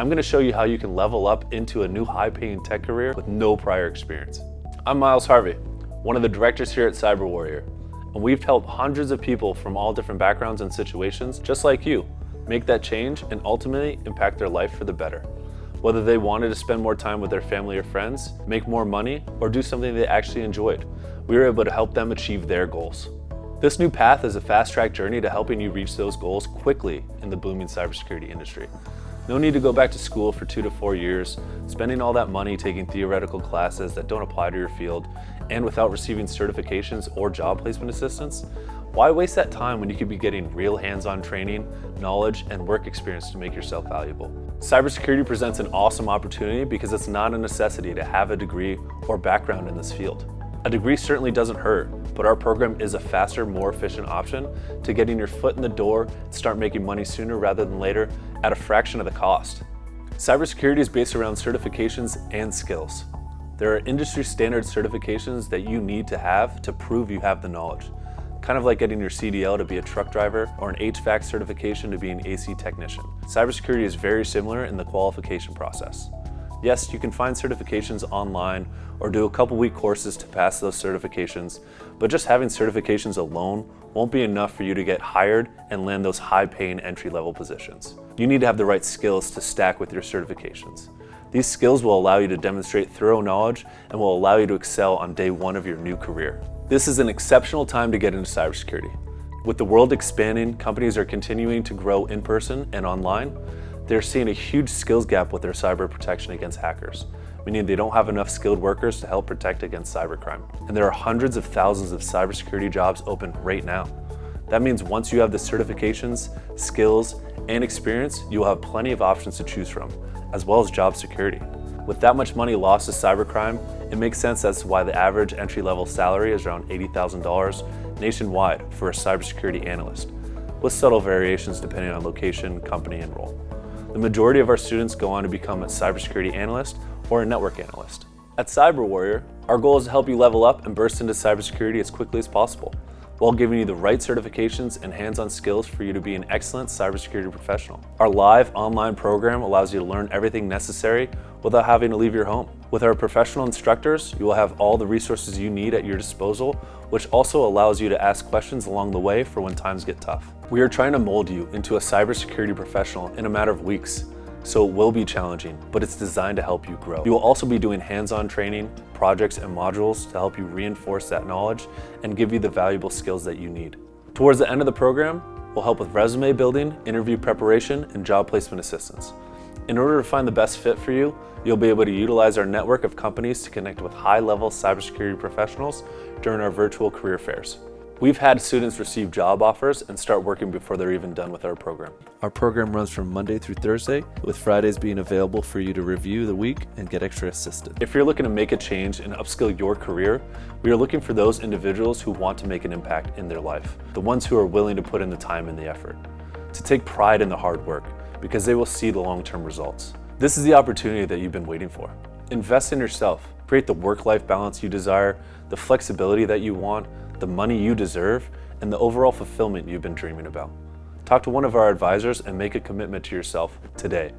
I'm going to show you how you can level up into a new high-paying tech career with no prior experience. I'm Miles Harvey, one of the directors here at CyberWarrior, and we've helped hundreds of people from all different backgrounds and situations, just like you, make that change and ultimately impact their life for the better. Whether they wanted to spend more time with their family or friends, make more money, or do something they actually enjoyed, we were able to help them achieve their goals. This new path is a fast-track journey to helping you reach those goals quickly in the booming cybersecurity industry. No need to go back to school for 2 to 4 years, spending all that money taking theoretical classes that don't apply to your field, and without receiving certifications or job placement assistance. Why waste that time when you could be getting real hands-on training, knowledge, and work experience to make yourself valuable? Cybersecurity presents an awesome opportunity because it's not a necessity to have a degree or background in this field. A degree certainly doesn't hurt, but our program is a faster, more efficient option to getting your foot in the door and start making money sooner rather than later at a fraction of the cost. Cybersecurity is based around certifications and skills. There are industry standard certifications that you need to have to prove you have the knowledge. Kind of like getting your CDL to be a truck driver or an HVAC certification to be an AC technician. Cybersecurity is very similar in the qualification process. Yes, you can find certifications online or do a couple-week courses to pass those certifications, but just having certifications alone won't be enough for you to get hired and land those high-paying entry-level positions. You need to have the right skills to stack with your certifications. These skills will allow you to demonstrate thorough knowledge and will allow you to excel on day one of your new career. This is an exceptional time to get into cybersecurity. With the world expanding, companies are continuing to grow in person and online. They're seeing a huge skills gap with their cyber protection against hackers, meaning they don't have enough skilled workers to help protect against cybercrime. And there are hundreds of thousands of cybersecurity jobs open right now. That means once you have the certifications, skills, and experience, you will have plenty of options to choose from, as well as job security. With that much money lost to cybercrime, it makes sense as to why the average entry-level salary is around $80,000 nationwide for a cybersecurity analyst, with subtle variations depending on location, company, and role. The majority of our students go on to become a cybersecurity analyst or a network analyst. At CyberWarrior, our goal is to help you level up and burst into cybersecurity as quickly as possible, while giving you the right certifications and hands-on skills for you to be an excellent cybersecurity professional. Our live online program allows you to learn everything necessary without having to leave your home. With our professional instructors, you will have all the resources you need at your disposal, which also allows you to ask questions along the way for when times get tough. We are trying to mold you into a cybersecurity professional in a matter of weeks, so it will be challenging, but it's designed to help you grow. You will also be doing hands-on training, projects, and modules to help you reinforce that knowledge and give you the valuable skills that you need. Towards the end of the program, we'll help with resume building, interview preparation, and job placement assistance. In order to find the best fit for you, you'll be able to utilize our network of companies to connect with high-level cybersecurity professionals during our virtual career fairs. We've had students receive job offers and start working before they're even done with our program. Our program runs from Monday through Thursday, with Fridays being available for you to review the week and get extra assistance. If you're looking to make a change and upskill your career, we are looking for those individuals who want to make an impact in their life, the ones who are willing to put in the time and the effort, to take pride in the hard work, because they will see the long-term results. This is the opportunity that you've been waiting for. Invest in yourself. Create the work-life balance you desire, the flexibility that you want, the money you deserve, and the overall fulfillment you've been dreaming about. Talk to one of our advisors and make a commitment to yourself today.